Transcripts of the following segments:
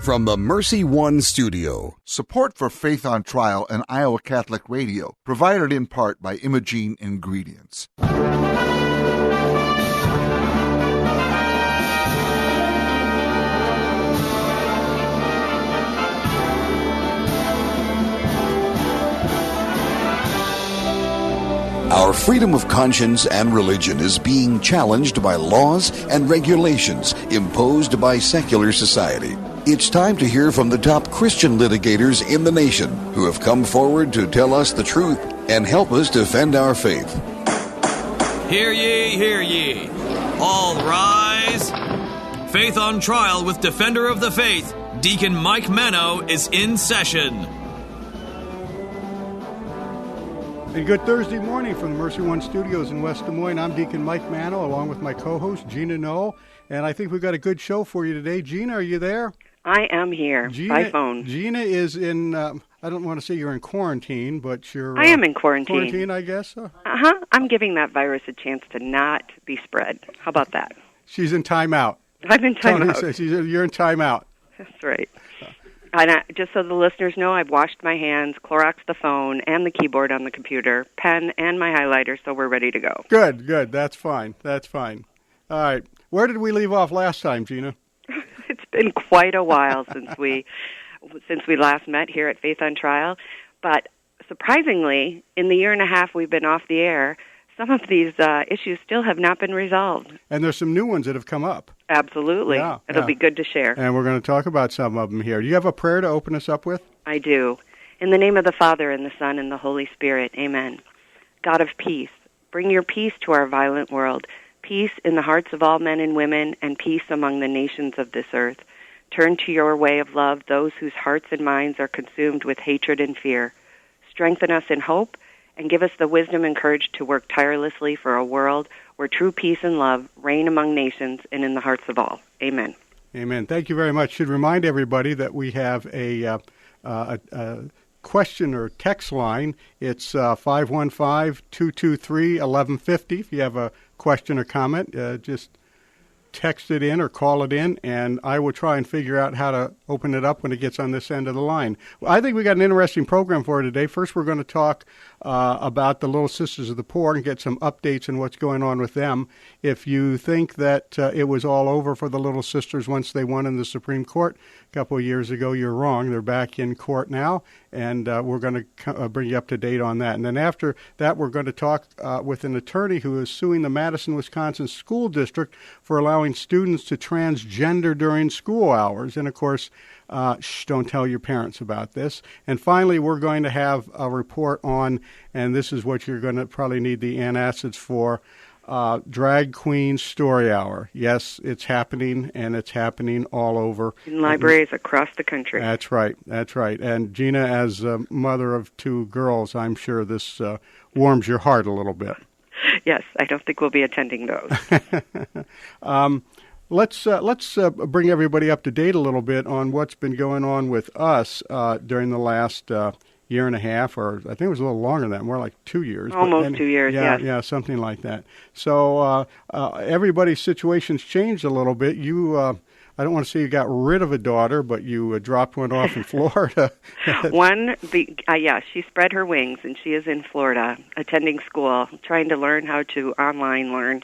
from the Mercy One studio. Support for Faith on Trial and Iowa Catholic Radio, provided in part by Imogene Ingredients. Our freedom of conscience and religion is being challenged by laws and regulations imposed by secular society. It's time to hear from the top Christian litigators in the nation who have come forward to tell us the truth and help us defend our faith. Hear ye, hear ye. All rise. Faith on Trial with Defender of the Faith, Deacon Mike Mano, is in session. And good Thursday morning from the Mercy One Studios in West Des Moines. I'm Deacon Mike Mano, along with my co-host, Gina Noel. And I think we've got a good show for you today. Gina, are you there? I am here, by phone. Gina is in, I don't want to say you're in quarantine, but you're... I am in quarantine. Quarantine, I guess? I'm giving that virus a chance to not be spread. How about that? She's in timeout. I'm in timeout. You're in timeout. That's right. And just so the listeners know, I've washed my hands, Cloroxed the phone and the keyboard on the computer, pen and my highlighter, so we're ready to go. Good. That's fine. All right. Where did we leave off last time, Gina? It's been quite a while since we last met here at Faith on Trial. But surprisingly, in the year and a half we've been off the air, some of these issues still have not been resolved. And there's some new ones that have come up. Absolutely. It'll be good to share. And we're going to talk about some of them here. Do you have a prayer to open us up with? I do. In the name of the Father, and the Son, and the Holy Spirit, amen. God of peace, bring your peace to our violent world, peace in the hearts of all men and women, and peace among the nations of this earth. Turn to your way of love those whose hearts and minds are consumed with hatred and fear. Strengthen us in hope, and give us the wisdom and courage to work tirelessly for a world where true peace and love reign among nations and in the hearts of all. Amen. Amen. Thank you very much. Should remind everybody that we have a question or text line. It's 515-223-1150. If you have a question or comment, just text it in or call it in, and I will try and figure out how to open it up when it gets on this end of the line. Well, I think we got an interesting program for today. First, we're going to talk about the Little Sisters of the Poor and get some updates on what's going on with them. If you think that it was all over for the Little Sisters once they won in the Supreme Court a couple of years ago, you're wrong. They're back in court now, and we're going to bring you up to date on that. And then after that, we're going to talk with an attorney who is suing the Madison, Wisconsin School District for allowing students to transgender during school hours. And, of course, don't tell your parents about this. And finally, we're going to have a report on, and this is what you're going to probably need the antacids for, Drag Queen Story Hour. Yes, it's happening, and it's happening all over. In libraries across the country. That's right. And Gina, as a mother of two girls, I'm sure this warms your heart a little bit. Yes, I don't think we'll be attending those. Let's bring everybody up to date a little bit on what's been going on with us during the last year and a half, or I think it was a little longer than that, more like 2 years. Almost 2 years, yes. Yeah, something like that. So everybody's situation's changed a little bit. You, I don't want to say you got rid of a daughter, but you dropped one off in Florida. She spread her wings, and she is in Florida, attending school, trying to learn how to online learn.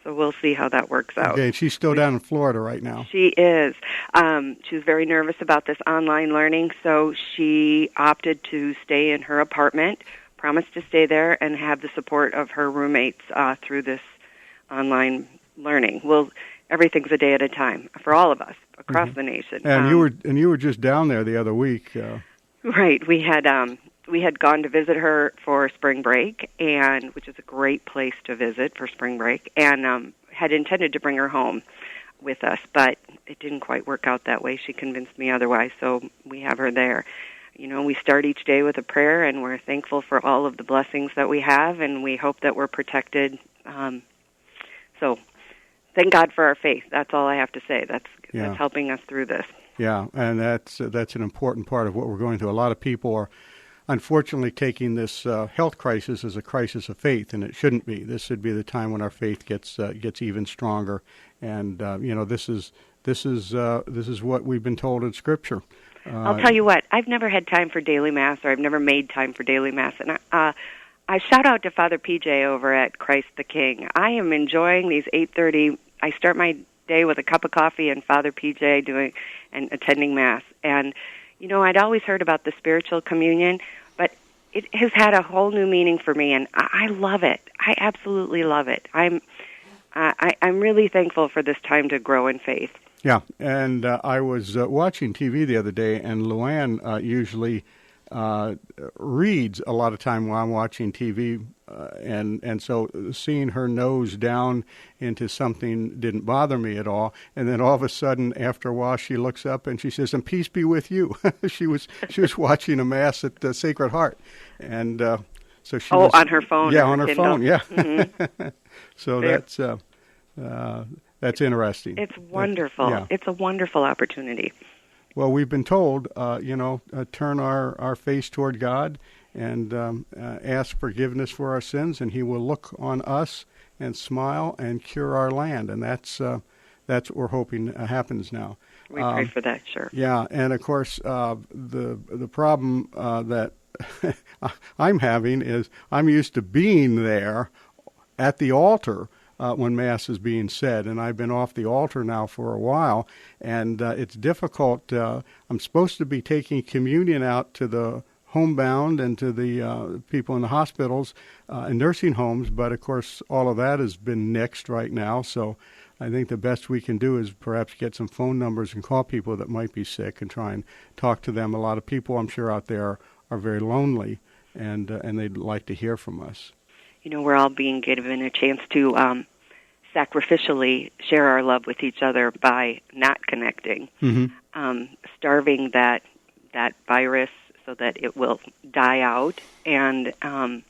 So we'll see how that works out. Okay, she's still down in Florida right now. She is. She was very nervous about this online learning, so she opted to stay in her apartment, promised to stay there, and have the support of her roommates through this online learning. Well, everything's a day at a time for all of us across the nation. And you were just down there the other week. Right. We had gone to visit her for spring break, and which is a great place to visit for spring break, and had intended to bring her home with us, but it didn't quite work out that way. She convinced me otherwise, so we have her there. You know, we start each day with a prayer, and we're thankful for all of the blessings that we have, and we hope that we're protected. So thank God for our faith. That's all I have to say. That's helping us through this. Yeah, and that's an important part of what we're going through. A lot of people unfortunately taking this health crisis as a crisis of faith, and it shouldn't be. This should be the time when our faith gets even stronger. And this is what we've been told in Scripture. I'll tell you what, I've never had time for daily Mass, or I've never made time for daily Mass. And I shout out to Father PJ over at Christ the King. I am enjoying these 8:30. I start my day with a cup of coffee and Father PJ doing and attending Mass. And, I'd always heard about the spiritual communion, but it has had a whole new meaning for me, and I love it. I absolutely love it. I'm really thankful for this time to grow in faith. Yeah, and I was watching TV the other day, and Luann usually reads a lot of time while I'm watching TV, and so seeing her nose down into something didn't bother me at all. And then all of a sudden, after a while, she looks up and she says, "And peace be with you." she was watching a Mass at the Sacred Heart, and so she was on her phone. Yeah, on her Kindle. phone. Yeah. Mm-hmm. So that's interesting. It's wonderful. Yeah. It's a wonderful opportunity. Well, we've been told, turn our face toward God and ask forgiveness for our sins, and He will look on us and smile and cure our land. And that's what we're hoping happens now. We pray for that, sure. Yeah, and of course, the problem that I'm having is I'm used to being there at the altar when Mass is being said, and I've been off the altar now for a while, and it's difficult. I'm supposed to be taking communion out to the homebound and to the people in the hospitals and nursing homes, but of course all of that has been nixed right now, so I think the best we can do is perhaps get some phone numbers and call people that might be sick and try and talk to them. A lot of people, I'm sure, out there are very lonely, and they'd like to hear from us. We're all being given a chance to sacrificially share our love with each other by not connecting, starving that virus so that it will die out. And I'm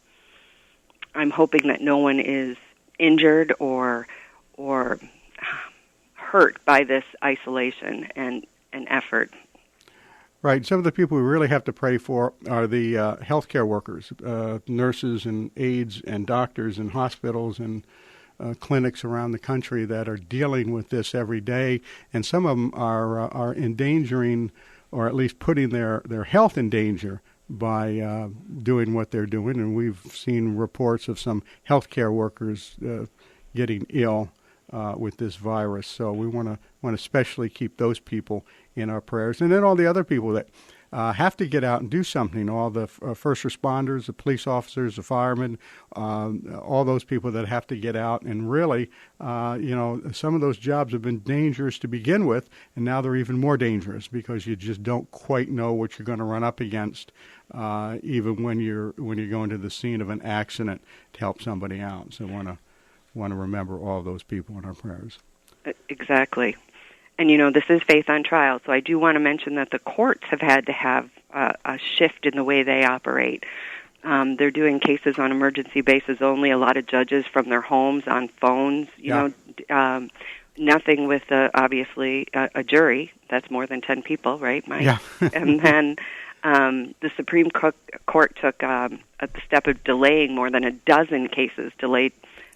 hoping that no one is injured or hurt by this isolation and effort. Right. Some of the people we really have to pray for are the healthcare workers, nurses and aides and doctors in hospitals and clinics around the country that are dealing with this every day. And some of them are endangering, or at least putting their health in danger by doing what they're doing. And we've seen reports of some healthcare workers getting ill with this virus. So we want to especially keep those people in our prayers. And then all the other people that have to get out and do something, all the first responders, the police officers, the firemen, all those people that have to get out. And really, some of those jobs have been dangerous to begin with, and now they're even more dangerous because you just don't quite know what you're going to run up against, even when you're going to the scene of an accident to help somebody out. So want to remember all those people in our prayers. Exactly. And, this is faith on trial, so I do want to mention that the courts have had to have a shift in the way they operate. They're doing cases on emergency basis only, a lot of judges from their homes on phones, nothing with, obviously, a jury. That's more than 10 people, right, Mike? Yeah. And then the Supreme Court took a step of delaying more than a dozen cases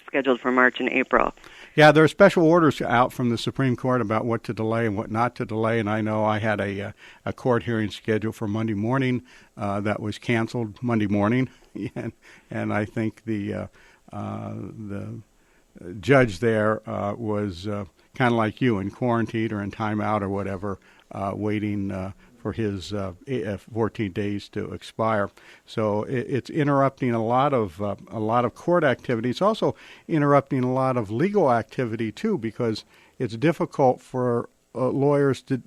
scheduled for March and April. Yeah, there are special orders out from the Supreme Court about what to delay and what not to delay, and I know I had a court hearing scheduled for Monday morning that was canceled Monday morning, and I think the judge there was kind of like you, in quarantine or in timeout or whatever, waiting for his 14 days to expire. So it's interrupting a lot of court activity. It's also interrupting a lot of legal activity too, because it's difficult for lawyers to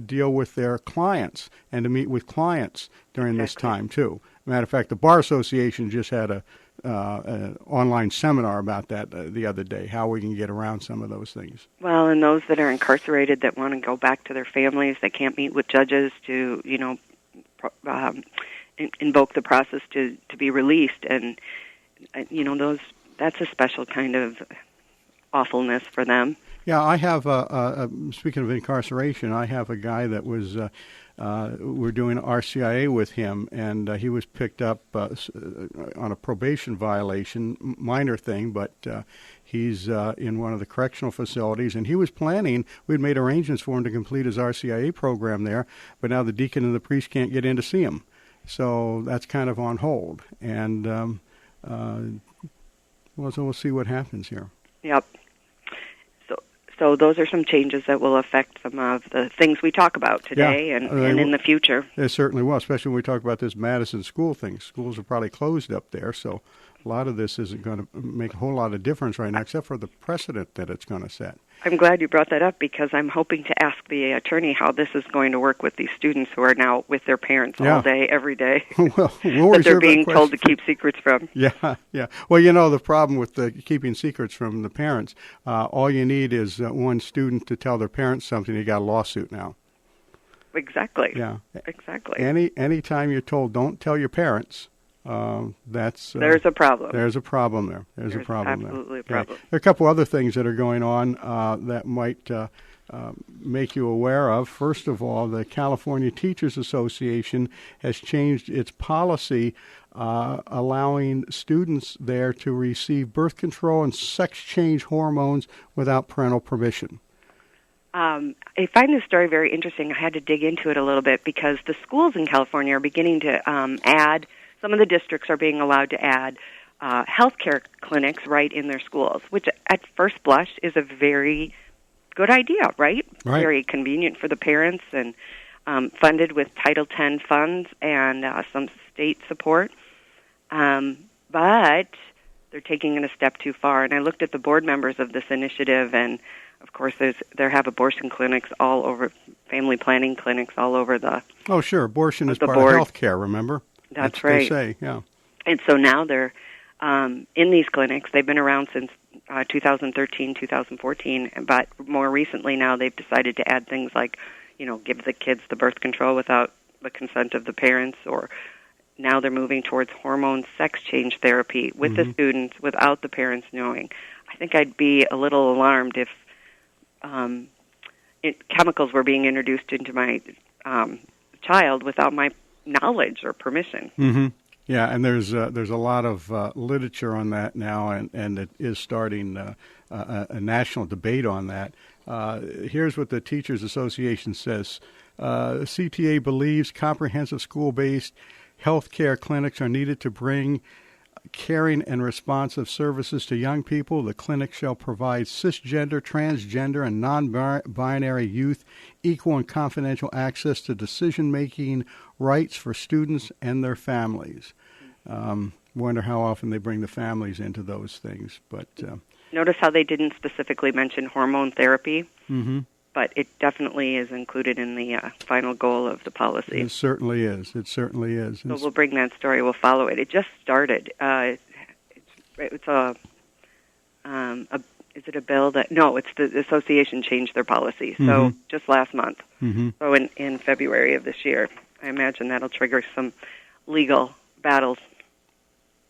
deal with their clients and to meet with clients during this time too. Matter of fact, the Bar Association just had an online seminar about that the other day, how we can get around some of those things. Well, and those that are incarcerated that want to go back to their families, they can't meet with judges to, invoke the process to be released. And, that's a special kind of awfulness for them. Yeah, I have, speaking of incarceration, I have a guy that was, we're doing RCIA with him, and he was picked up on a probation violation, minor thing, but he's in one of the correctional facilities, and he was planning, we'd made arrangements for him to complete his RCIA program there, but now the deacon and the priest can't get in to see him. So that's kind of on hold, and so we'll see what happens here. Yep. So those are some changes that will affect some of the things we talk about today and in the future. It certainly will, especially when we talk about this Madison school thing. Schools are probably closed up there, so a lot of this isn't going to make a whole lot of difference right now, except for the precedent that it's going to set. I'm glad you brought that up, because I'm hoping to ask the attorney how this is going to work with these students who are now with their parents all day, every day, well, that they're being told to keep secrets from. Yeah. Well, the problem with keeping secrets from the parents, all you need is one student to tell their parents something. You got a lawsuit now. Exactly. Yeah. Exactly. Any time you're told don't tell your parents, there's a problem. There's a problem there. There's a problem absolutely there. A problem. There are a couple other things that are going on that might make you aware of. First of all, the California Teachers Association has changed its policy allowing students there to receive birth control and sex change hormones without parental permission. I find this story very interesting. I had to dig into it a little bit, because the schools in California are beginning to add, some of the districts are being allowed to add healthcare clinics right in their schools, which at first blush is a very good idea, right? Very convenient for the parents, and funded with Title X funds and some state support. But they're taking it a step too far. And I looked at the board members of this initiative, and of course there have abortion clinics all over, family planning clinics all over the. Oh, sure. Abortion is part board. of health care, remember? That's right. They say, yeah. And so now they're in these clinics. They've been around since 2013, 2014, but more recently now they've decided to add things like, give the kids the birth control without the consent of the parents, or now they're moving towards hormone sex change therapy with the students without the parents knowing. I think I'd be a little alarmed if chemicals were being introduced into my child without my knowledge or permission. Mm-hmm. Yeah, and there's a lot of literature on that now, and it is starting a national debate on that. Here's what the Teachers Association says. CTA believes comprehensive school-based health care clinics are needed to bring caring and responsive services to young people. The clinic shall provide cisgender, transgender, and non-binary youth equal and confidential access to decision-making rights for students and their families. Wonder how often they bring the families into those things. But notice how they didn't specifically mention hormone therapy, but it definitely is included in the final goal of the policy. It certainly is. It certainly is. So we'll bring that story. We'll follow it. It just started. It's a is it a bill that? No, it's the association changed their policy. So just last month. So in February of this year, I imagine that'll trigger some legal battles.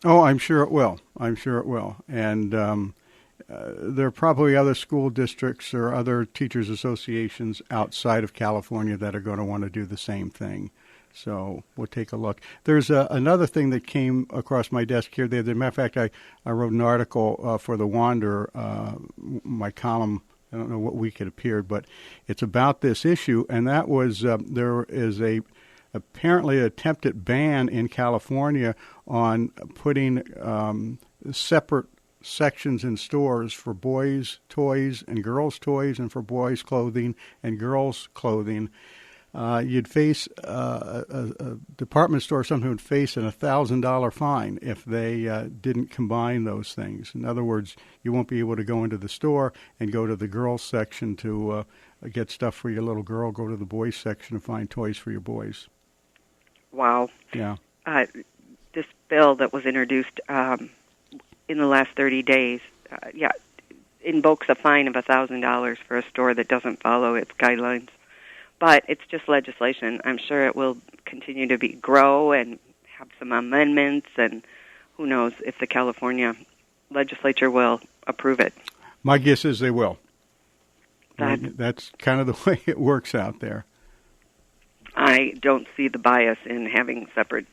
Oh, I'm sure it will. I'm sure it will. And there are probably other school districts or other teachers' associations outside of California that are going to want to do the same thing. So we'll take a look. There's another thing that came across my desk here. As a matter of fact, I wrote an article for The Wanderer, my column. I don't know what week it appeared, but it's about this issue, and that was there is apparently an attempted ban in California on putting separate sections in stores for boys' toys and girls' toys, and for boys' clothing and girls' clothing. You'd face a department store or something would face an $1,000 fine if they didn't combine those things. In other words, you won't be able to go into the store and go to the girls' section to get stuff for your little girl, go to the boys' section to find toys for your boys. Wow. Yeah. This bill that was introduced in the last 30 days, invokes a fine of $1,000 for a store that doesn't follow its guidelines. But it's just legislation. I'm sure it will continue to grow and have some amendments, and who knows if the California legislature will approve it. My guess is they will. That's kind of the way it works out there. I don't see the bias in having separate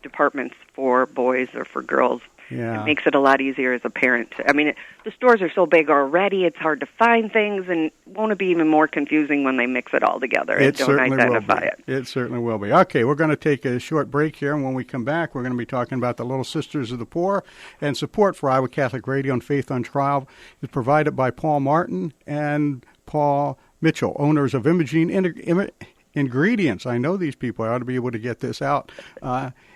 departments for boys or for girls. Yeah. It makes it a lot easier as a parent. The stores are so big already, it's hard to find things, and won't it be even more confusing when they mix it all together and don't identify it? It certainly will be. Okay, we're going to take a short break here, and when we come back, we're going to be talking about the Little Sisters of the Poor, and support for Iowa Catholic Radio and Faith on Trial is provided by Paul Martin and Paul Mitchell, owners of Imogene Ingredients. I know these people. I ought to be able to get this out.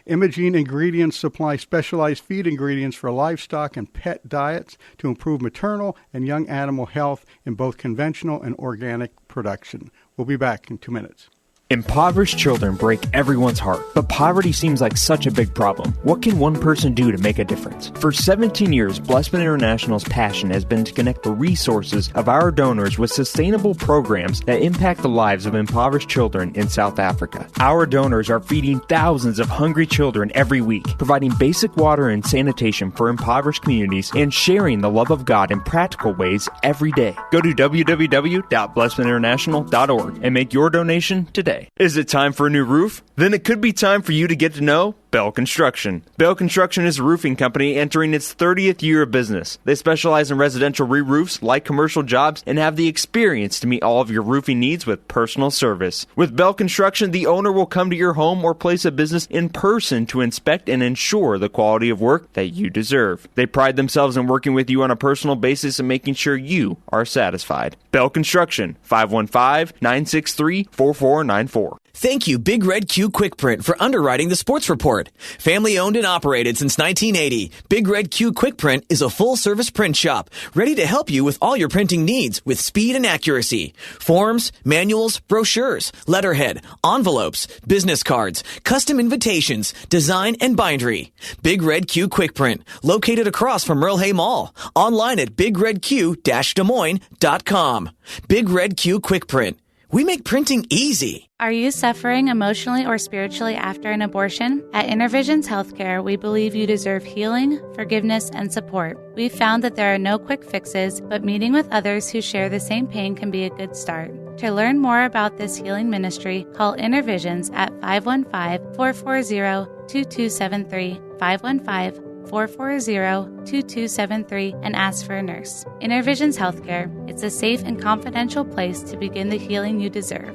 Imogene Ingredients supply specialized feed ingredients for livestock and pet diets to improve maternal and young animal health in both conventional and organic production. We'll be back in 2 minutes. Impoverished children break everyone's heart, but poverty seems like such a big problem. What can one person do to make a difference? For 17 years, Blessman International's passion has been to connect the resources of our donors with sustainable programs that impact the lives of impoverished children in South Africa. Our donors are feeding thousands of hungry children every week, providing basic water and sanitation for impoverished communities, and sharing the love of God in practical ways every day. Go to www.blessmaninternational.org and make your donation today. Is it time for a new roof? Then it could be time for you to get to know Bell Construction. Bell Construction is a roofing company entering its 30th year of business. They specialize in residential re-roofs, light commercial jobs, and have the experience to meet all of your roofing needs with personal service. With Bell Construction, the owner will come to your home or place of business in person to inspect and ensure the quality of work that you deserve. They pride themselves in working with you on a personal basis and making sure you are satisfied. Bell Construction, 515-963-4494. Thank you, Big Red Q Quick Print, for underwriting the sports report. Family owned and operated since 1980, Big Red Q Quick Print is a full-service print shop ready to help you with all your printing needs with speed and accuracy. Forms, manuals, brochures, letterhead, envelopes, business cards, custom invitations, design, and bindery. Big Red Q Quick Print, located across from Merle Hay Mall. Online at bigredq-desmoines.com. Big Red Q Quick Print. We make printing easy. Are you suffering emotionally or spiritually after an abortion? At Intervisions Healthcare, we believe you deserve healing, forgiveness, and support. We've found that there are no quick fixes, but meeting with others who share the same pain can be a good start. To learn more about this healing ministry, call Intervisions at 515-440-2273, 515-440-2273, and ask for a nurse. Intervisions Healthcare. It's a safe and confidential place to begin the healing you deserve.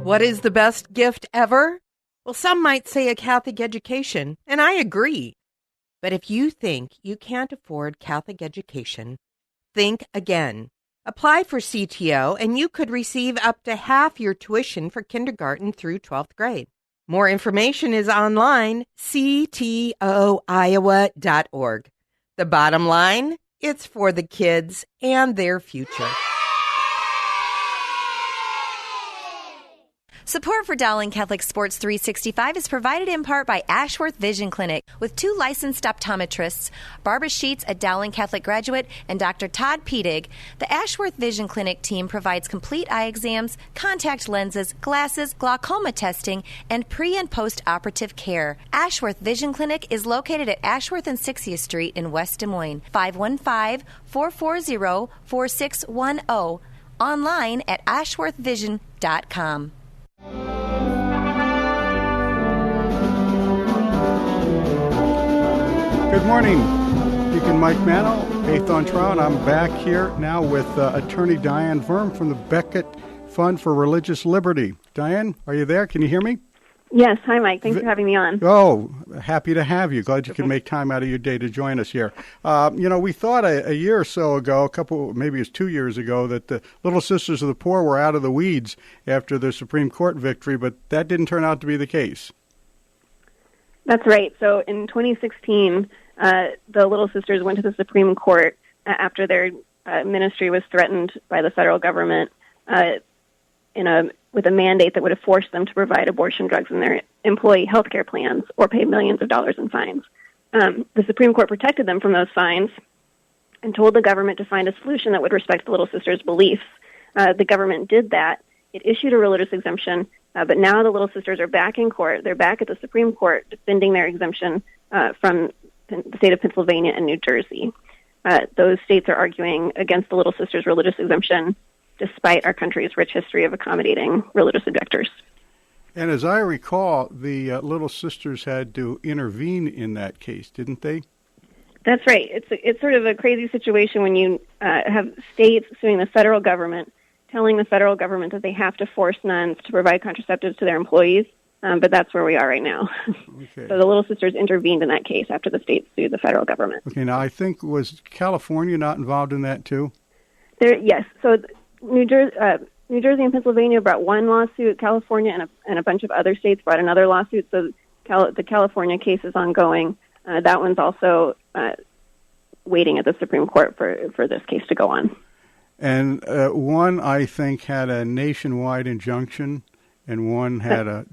What is the best gift ever? Well, some might say a Catholic education, and I agree. But if you think you can't afford Catholic education, think again. Apply for CTO, and you could receive up to half your tuition for kindergarten through 12th grade. More information is online, ctoiowa.org. The bottom line, it's for the kids and their future. Support for Dowling Catholic Sports 365 is provided in part by Ashworth Vision Clinic with 2 licensed optometrists, Barbara Sheets, a Dowling Catholic graduate, and Dr. Todd Pedig. The Ashworth Vision Clinic team provides complete eye exams, contact lenses, glasses, glaucoma testing, and pre- and post-operative care. Ashworth Vision Clinic is located at Ashworth and 60th Street in West Des Moines. 515-440-4610. Online at ashworthvision.com. Good morning, Deacon Mike Mano, Faith on Trial, and I'm back here now with Attorney Diane Verm from the Beckett Fund for Religious Liberty. Diane, are you there? Can you hear me? Yes. Hi, Mike. Thanks for having me on. Oh, happy to have you. Glad you could make time out of your day to join us here. We thought a year or so ago, maybe it was 2 years ago, that the Little Sisters of the Poor were out of the weeds after the Supreme Court victory, but that didn't turn out to be the case. That's right. So in 2016, the Little Sisters went to the Supreme Court after their ministry was threatened by the federal government with a mandate that would have forced them to provide abortion drugs in their employee health care plans or pay millions of dollars in fines. The Supreme Court protected them from those fines and told the government to find a solution that would respect the Little Sisters' beliefs. The government did that. It issued a religious exemption, but now the Little Sisters are back in court. They're back at the Supreme Court defending their exemption from the state of Pennsylvania and New Jersey. Those states are arguing against the Little Sisters' religious exemption, despite our country's rich history of accommodating religious objectors. And as I recall, the Little Sisters had to intervene in that case, didn't they? That's right. It's sort of a crazy situation when you have states suing the federal government, telling the federal government that they have to force nuns to provide contraceptives to their employees, but that's where we are right now. Okay. So the Little Sisters intervened in that case after the states sued the federal government. Okay, now I think, was California not involved in that too? Yes. So New Jersey and Pennsylvania brought one lawsuit. California and a bunch of other states brought another lawsuit. So the California case is ongoing. That one's also waiting at the Supreme Court for this case to go on. And one, I think, had a nationwide injunction, and one had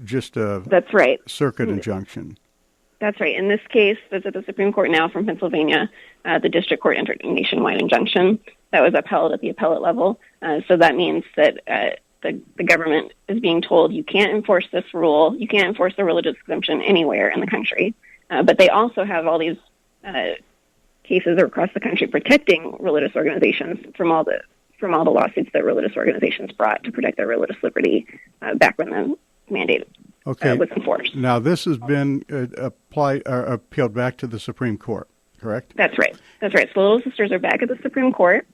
that's right. Circuit injunction. That's right. In this case, that's at the Supreme Court now from Pennsylvania. The district court entered a nationwide injunction that was upheld at the appellate level. So that means that the government is being told you can't enforce this rule, you can't enforce the religious exemption anywhere in the country. But they also have all these cases across the country protecting religious organizations from all the lawsuits that religious organizations brought to protect their religious liberty back when the mandate was enforced. Now, this has been appealed back to the Supreme Court, correct? That's right. So the Little Sisters are back at the Supreme Court.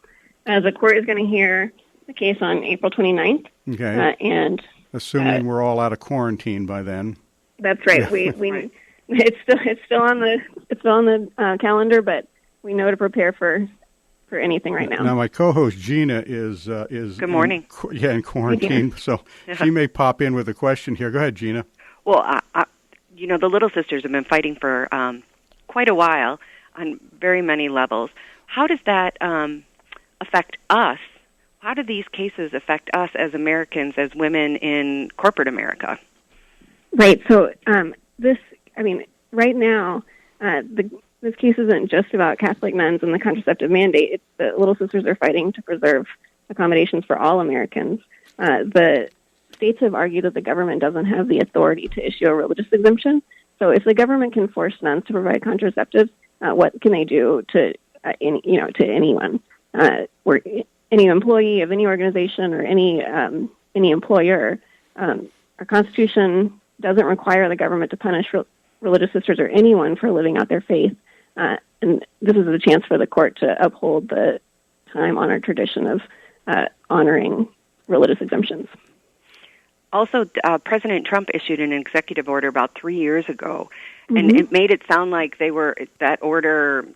The court is going to hear the case on April 29th. Okay. And assuming we're all out of quarantine by then. That's right. We it's still on the calendar, but we know to prepare for anything right now. Now, my co-host Gina is good morning. In quarantine, so she may pop in with a question here. Go ahead, Gina. Well, the Little Sisters have been fighting for quite a while on very many levels. How does that affect us? How do these cases affect us as Americans, as women in corporate America? Right. So right now, this case isn't just about Catholic nuns and the contraceptive mandate. It's the Little Sisters are fighting to preserve accommodations for all Americans. The states have argued that the government doesn't have the authority to issue a religious exemption. So if the government can force nuns to provide contraceptives, what can they do to anyone? Where any employee of any organization or any employer, our Constitution doesn't require the government to punish religious sisters or anyone for living out their faith. And this is a chance for the court to uphold the time-honored tradition of honoring religious exemptions. Also, President Trump issued an executive order about 3 years ago, and it made it sound like that order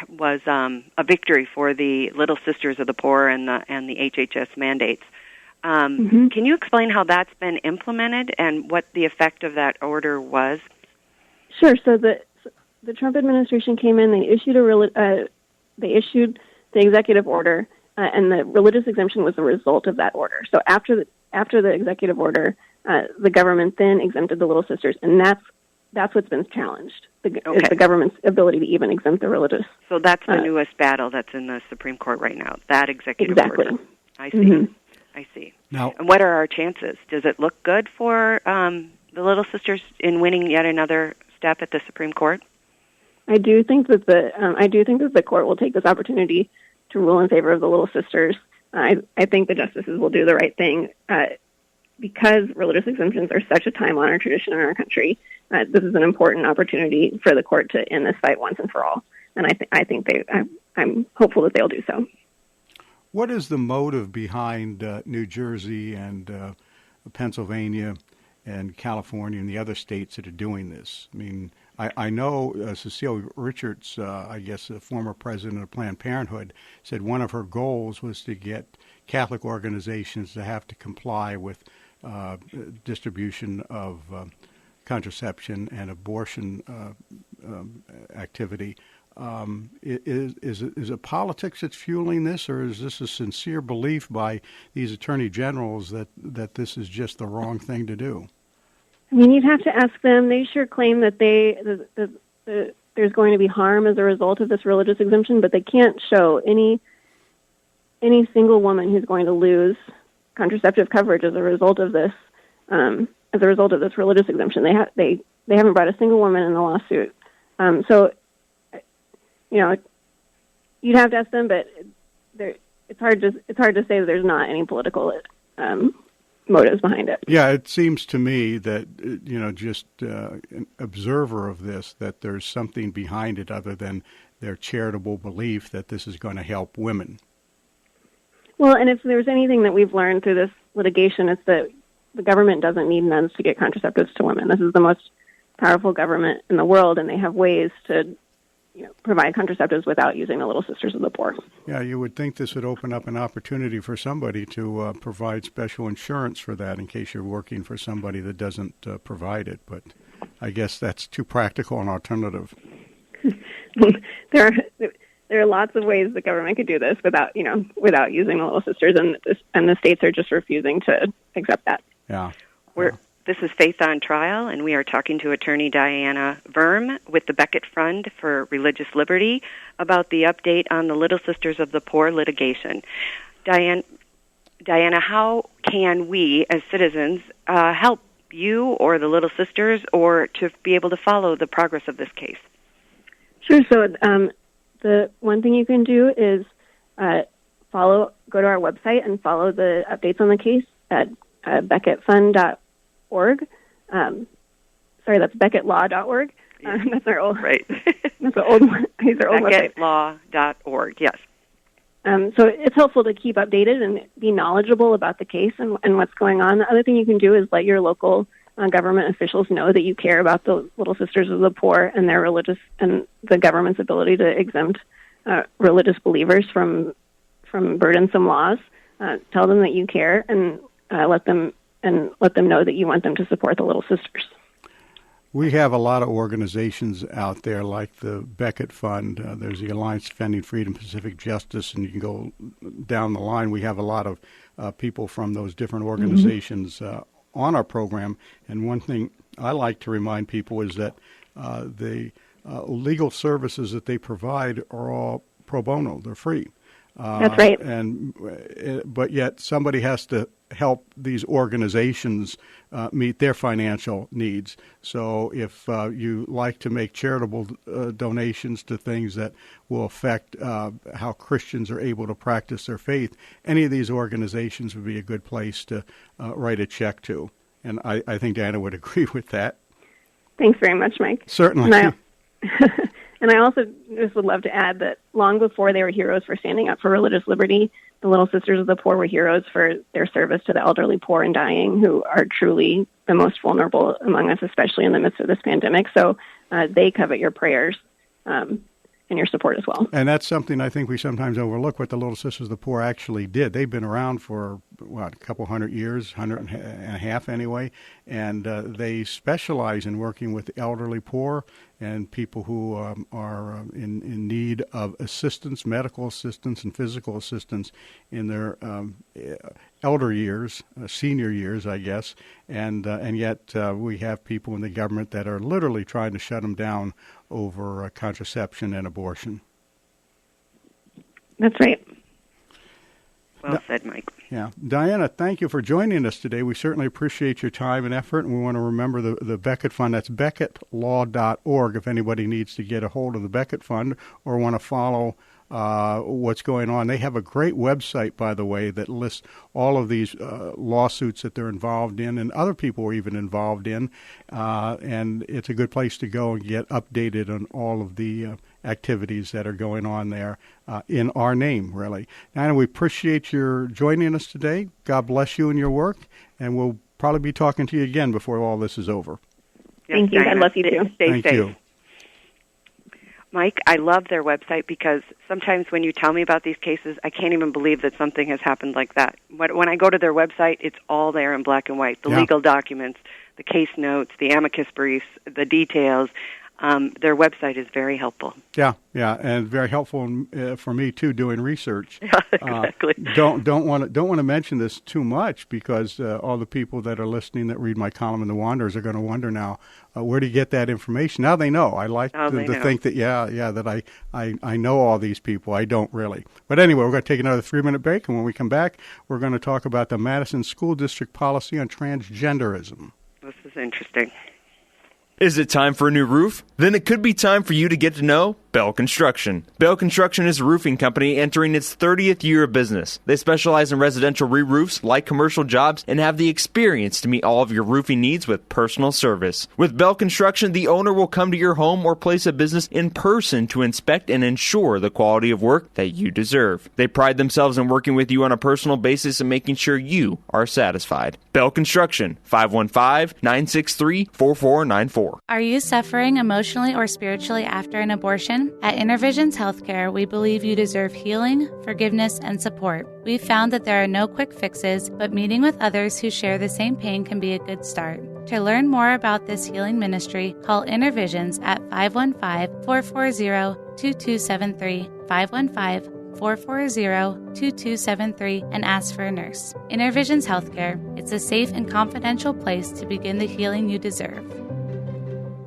was a victory for the Little Sisters of the Poor and the HHS mandates. Can you explain how that's been implemented and what the effect of that order was? Sure. So the Trump administration came in. They issued the executive order, and the religious exemption was the result of that order. So after the executive order, the government then exempted the Little Sisters, and that's what's been challenged. Is the government's ability to even exempt the religious. So that's the newest battle that's in the Supreme Court right now. That executive order. I see. Mm-hmm. I see. Now, and what are our chances? Does it look good for the Little Sisters in winning yet another step at the Supreme Court? I do think that the court will take this opportunity to rule in favor of the Little Sisters. I think the justices will do the right thing because religious exemptions are such a time-honored tradition in our country. This is an important opportunity for the court to end this fight once and for all, and I'm hopeful that they'll do so. What is the motive behind New Jersey and Pennsylvania and California and the other states that are doing this? I mean, I know Cecile Richards, I guess the former president of Planned Parenthood, said one of her goals was to get Catholic organizations to have to comply with distribution of contraception and abortion activity. Is it politics that's fueling this, or is this a sincere belief by these attorney generals that this is just the wrong thing to do? I mean, you'd have to ask them. They sure claim that there's going to be harm as a result of this religious exemption, but they can't show any single woman who's going to lose contraceptive coverage as a result of this religious exemption. They haven't brought a single woman in the lawsuit. So, you'd have to ask them, but it's hard to say that there's not any political motives behind it. Yeah, it seems to me that, just an observer of this, that there's something behind it other than their charitable belief that this is going to help women. Well, and if there's anything that we've learned through this litigation, it's that the government doesn't need nuns to get contraceptives to women. This is the most powerful government in the world, and they have ways to provide contraceptives without using the Little Sisters of the Poor. Yeah, you would think this would open up an opportunity for somebody to provide special insurance for that in case you're working for somebody that doesn't provide it. But I guess that's too practical an alternative. There are lots of ways the government could do this without using the Little Sisters, and the states are just refusing to accept that. Yeah. This is Faith on Trial, and we are talking to attorney Diana Verm with the Becket Fund for Religious Liberty about the update on the Little Sisters of the Poor litigation. Diana, how can we as citizens help you or the Little Sisters, or to be able to follow the progress of this case? Sure. So the one thing you can do is go to our website and follow the updates on the case at becketfund.org. That's becketlaw.org. That's our old right. That's the old one. These are old website. Becketlaw.org. Yes. So it's helpful to keep updated and be knowledgeable about the case and what's going on. The other thing you can do is let your local government officials know that you care about the Little Sisters of the Poor and their religious and the government's ability to exempt religious believers from burdensome laws. Tell them that you care and let them know that you want them to support the Little Sisters. We have a lot of organizations out there like the Becket Fund. There's the Alliance Defending Freedom, Pacific Justice, and you can go down the line. We have a lot of people from those different organizations on our program. And one thing I like to remind people is that the legal services that they provide are all pro bono. They're free. That's right. But yet somebody has to help these organizations meet their financial needs. So if you like to make charitable donations to things that will affect how Christians are able to practice their faith, any of these organizations would be a good place to write a check to. And I think Diana would agree with that. Thanks very much, Mike. Certainly. And I also just would love to add that long before they were heroes for standing up for religious liberty, the Little Sisters of the Poor were heroes for their service to the elderly, poor, and dying, who are truly the most vulnerable among us, especially in the midst of this pandemic. So they covet your prayers and your support as well. And that's something I think we sometimes overlook, what the Little Sisters of the Poor actually did. They've been around for, a couple hundred years, 150 anyway, and they specialize in working with the elderly poor and people who are in need of assistance, medical assistance and physical assistance in their elder years, senior years, I guess, and yet we have people in the government that are literally trying to shut them down over contraception and abortion. That's right. Well said, Mike. Yeah. Diana, thank you for joining us today. We certainly appreciate your time and effort, and we want to remember the Becket Fund. That's becketlaw.org if anybody needs to get a hold of the Becket Fund or want to follow what's going on. They have a great website, by the way, that lists all of these lawsuits that they're involved in and other people are even involved in, and it's a good place to go and get updated on all of the activities that are going on there in our name, really. Diana, we appreciate your joining us today. God bless you and your work, and we'll probably be talking to you again before all this is over. Thank you. God bless you, too. Stay safe. You. Mike, I love their website because sometimes when you tell me about these cases, I can't even believe that something has happened like that. When I go to their website, it's all there in black and white, the legal documents, the case notes, the amicus briefs, the details. Their website is very helpful. Yeah, and very helpful for me too, doing research. Exactly. Don't want to mention this too much because all the people that are listening that read my column in The Wanderers are going to wonder now, where do you get that information? Now they know. I like to think that that I know all these people. I don't really. But anyway, we're going to take another 3-minute break, and when we come back, we're going to talk about the Madison School District policy on transgenderism. This is interesting. Is it time for a new roof? Then it could be time for you to get to know Bell Construction. Bell Construction is a roofing company entering its 30th year of business. They specialize in residential re-roofs, like commercial jobs, and have the experience to meet all of your roofing needs with personal service. With Bell Construction, the owner will come to your home or place of business in person to inspect and ensure the quality of work that you deserve. They pride themselves in working with you on a personal basis and making sure you are satisfied. Bell Construction, 515-963-4494. Are you suffering emotionally or spiritually after an abortion? At Intervisions Healthcare, we believe you deserve healing, forgiveness, and support. We've found that there are no quick fixes, but meeting with others who share the same pain can be a good start. To learn more about this healing ministry, call Intervisions at 515-440-2273, 515-440-2273, and ask for a nurse. Intervisions Healthcare. It's a safe and confidential place to begin the healing you deserve.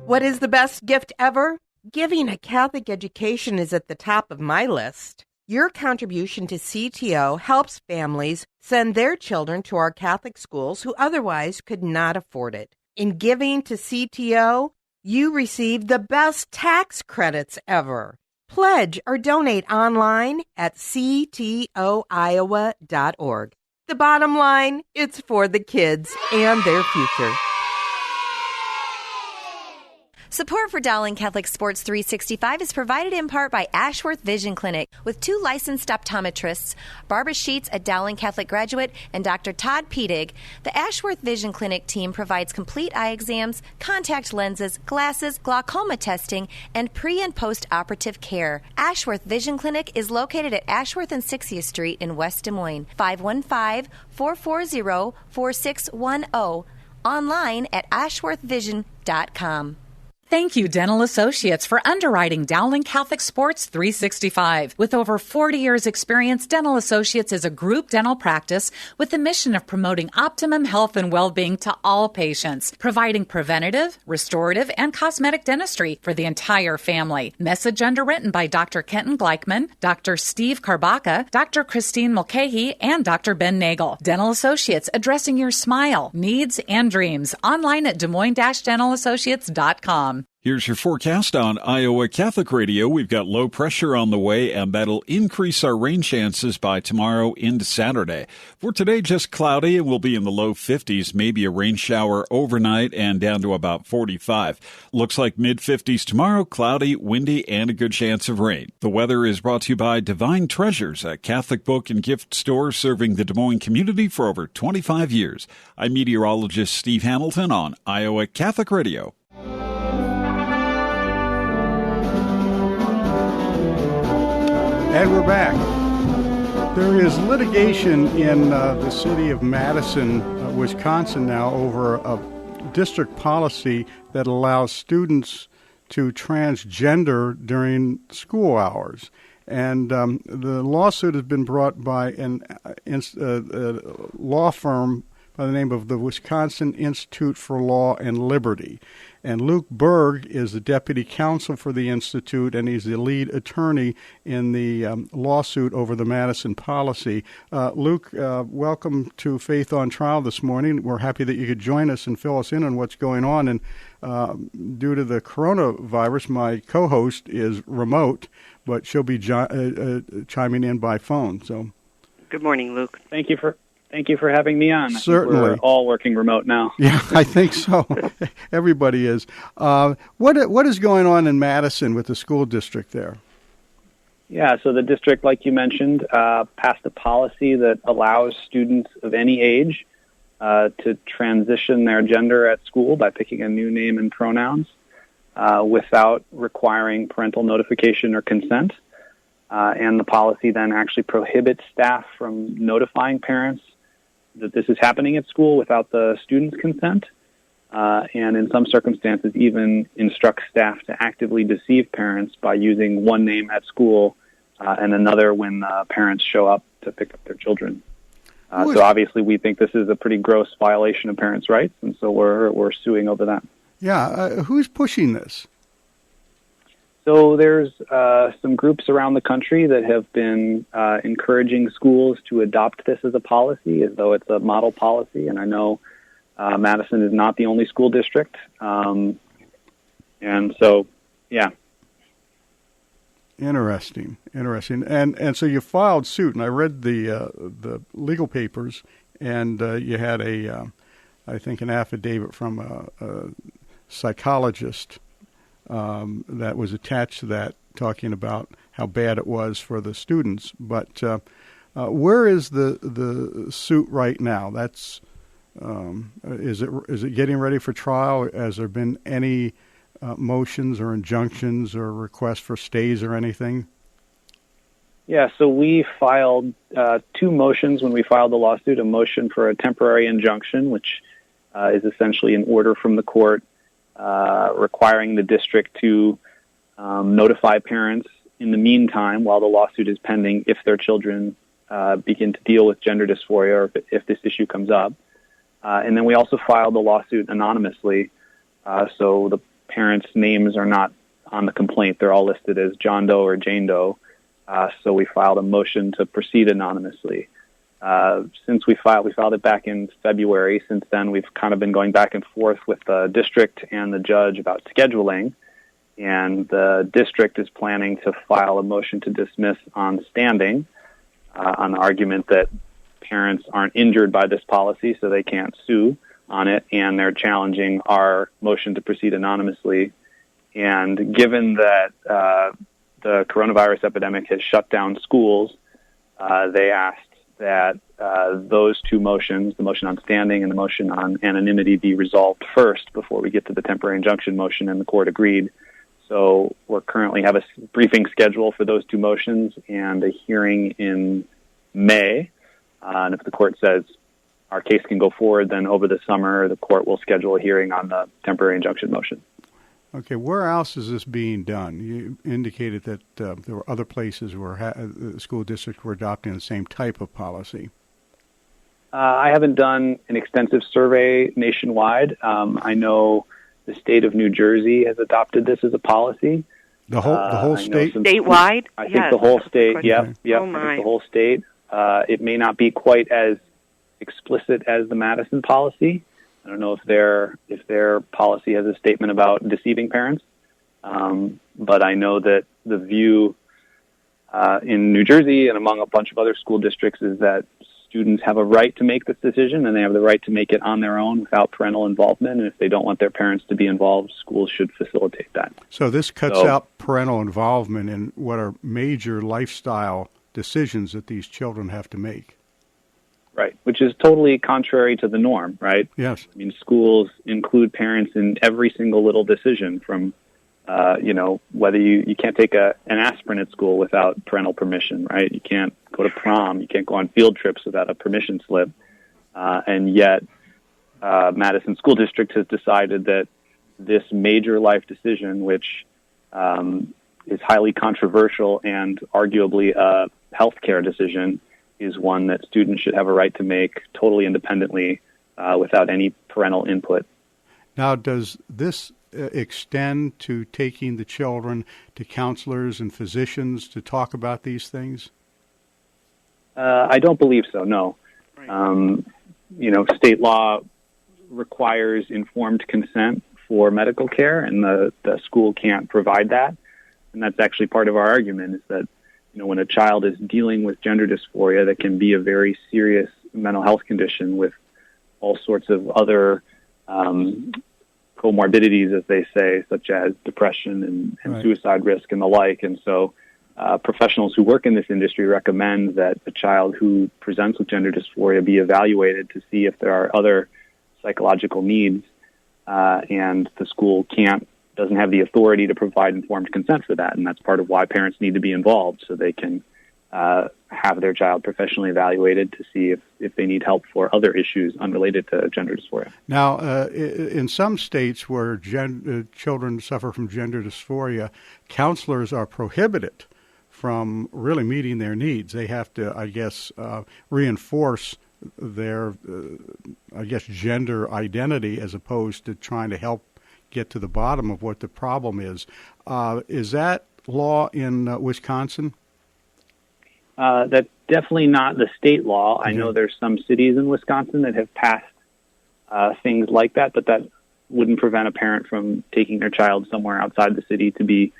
What is the best gift ever? Giving a Catholic education is at the top of my list. Your contribution to CTO helps families send their children to our Catholic schools who otherwise could not afford it. In giving to CTO, you receive the best tax credits ever. Pledge or donate online at ctoiowa.org. The bottom line, it's for the kids and their future. Support for Dowling Catholic Sports 365 is provided in part by Ashworth Vision Clinic with 2 licensed optometrists, Barbara Sheets, a Dowling Catholic graduate, and Dr. Todd Pedig. The Ashworth Vision Clinic team provides complete eye exams, contact lenses, glasses, glaucoma testing, and pre- and post-operative care. Ashworth Vision Clinic is located at Ashworth and 60th Street in West Des Moines. 515-440-4610. Online at ashworthvision.com. Thank you, Dental Associates, for underwriting Dowling Catholic Sports 365. With over 40 years' experience, Dental Associates is a group dental practice with the mission of promoting optimum health and well-being to all patients, providing preventative, restorative, and cosmetic dentistry for the entire family. Message underwritten by Dr. Kenton Gleichman, Dr. Steve Karbaka, Dr. Christine Mulcahy, and Dr. Ben Nagel. Dental Associates, addressing your smile, needs, and dreams. Online at DesMoines-DentalAssociates.com. Here's your forecast on Iowa Catholic Radio. We've got low pressure on the way, and that'll increase our rain chances by tomorrow into Saturday. For today, just cloudy, and we'll be in the low 50s, maybe a rain shower overnight and down to about 45. Looks like mid-50s tomorrow, cloudy, windy, and a good chance of rain. The weather is brought to you by Divine Treasures, a Catholic book and gift store serving the Des Moines community for over 25 years. I'm meteorologist Steve Hamilton on Iowa Catholic Radio. And we're back. There is litigation in the city of Madison, Wisconsin now over a district policy that allows students to transgender during school hours. And the lawsuit has been brought by a law firm by the name of the Wisconsin Institute for Law and Liberty. And Luke Berg is the deputy counsel for the Institute, and he's the lead attorney in the lawsuit over the Madison policy. Luke, welcome to Faith on Trial this morning. We're happy that you could join us and fill us in on what's going on. And due to the coronavirus, my co-host is remote, but she'll be chiming in by phone. So, good morning, Luke. Thank you for having me on. Certainly. We're all working remote now. Yeah, I think so. Everybody is. What is going on in Madison with the school district there? Yeah, so the district, like you mentioned, passed a policy that allows students of any age to transition their gender at school by picking a new name and pronouns without requiring parental notification or consent. And the policy then actually prohibits staff from notifying parents that this is happening at school without the student's consent, and in some circumstances even instructs staff to actively deceive parents by using one name at school and another when parents show up to pick up their children. So obviously we think this is a pretty gross violation of parents' rights, and so we're suing over that. Yeah, who's pushing this? So there's some groups around the country that have been encouraging schools to adopt this as a policy, as though it's a model policy. And I know Madison is not the only school district. And so, yeah. Interesting. And so you filed suit, and I read the legal papers, and you had I think an affidavit from a psychologist that was attached to that, talking about how bad it was for the students. But where is the suit right now? That's is it getting ready for trial? Has there been any motions or injunctions or requests for stays or anything? Yeah, so we filed two motions when we filed the lawsuit, a motion for a temporary injunction, which is essentially an order from the court requiring the district to notify parents in the meantime while the lawsuit is pending if their children begin to deal with gender dysphoria or if this issue comes up. And then we also filed the lawsuit anonymously, so the parents' names are not on the complaint. They're all listed as John Doe or Jane Doe. So we filed a motion to proceed anonymously. Since we filed it back in February. Since then, we've kind of been going back and forth with the district and the judge about scheduling. And the district is planning to file a motion to dismiss on standing on the argument that parents aren't injured by this policy, so they can't sue on it, and they're challenging our motion to proceed anonymously. And given that the coronavirus epidemic has shut down schools, they asked that those two motions, the motion on standing and the motion on anonymity, be resolved first before we get to the temporary injunction motion, and the court agreed. So we're currently have a briefing schedule for those two motions and a hearing in May. And if the court says our case can go forward, then over the summer the court will schedule a hearing on the temporary injunction motion. Okay, where else is this being done? You indicated that there were other places where school districts were adopting the same type of policy. I haven't done an extensive survey nationwide. I know the state of New Jersey has adopted this as a policy. The whole state? Statewide? I think the whole state, yep. Oh, my. I think the whole state. It may not be quite as explicit as the Madison policy. I don't know if their policy has a statement about deceiving parents, but I know that the view in New Jersey and among a bunch of other school districts is that students have a right to make this decision, and they have the right to make it on their own without parental involvement. And if they don't want their parents to be involved, schools should facilitate that. So this cuts out parental involvement in what are major lifestyle decisions that these children have to make. Right, which is totally contrary to the norm, right? Yes. I mean, schools include parents in every single little decision from, whether you can't take an aspirin at school without parental permission, right? You can't go to prom. You can't go on field trips without a permission slip. And yet, Madison School District has decided that this major life decision, which is highly controversial and arguably a healthcare decision, is one that students should have a right to make totally independently without any parental input. Now, does this extend to taking the children to counselors and physicians to talk about these things? I don't believe so, no. Right. State law requires informed consent for medical care, and the school can't provide that. And that's actually part of our argument, is that when a child is dealing with gender dysphoria, that can be a very serious mental health condition with all sorts of other comorbidities, as they say, such as depression and right. Suicide risk and the like. And so professionals who work in this industry recommend that a child who presents with gender dysphoria be evaluated to see if there are other psychological needs, and the school doesn't have the authority to provide informed consent for that, and that's part of why parents need to be involved, so they can have their child professionally evaluated to see if they need help for other issues unrelated to gender dysphoria. Now, in some states where children suffer from gender dysphoria, counselors are prohibited from really meeting their needs. They have to, I guess, reinforce their, gender identity as opposed to trying to help get to the bottom of what the problem is. Is that law in Wisconsin? That's definitely not the state law. I know there's some cities in Wisconsin that have passed things like that, but that wouldn't prevent a parent from taking their child somewhere outside the city to be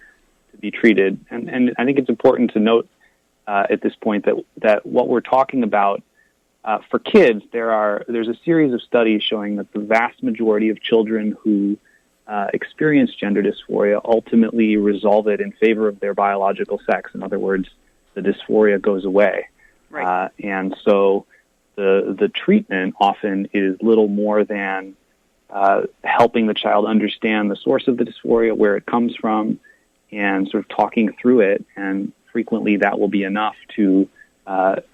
be treated. And I think it's important to note at this point that what we're talking about for kids, there's a series of studies showing that the vast majority of children who experience gender dysphoria ultimately resolve it in favor of their biological sex. In other words, the dysphoria goes away. Right. And so the treatment often is little more than helping the child understand the source of the dysphoria, where it comes from, and sort of talking through it. And frequently that will be enough to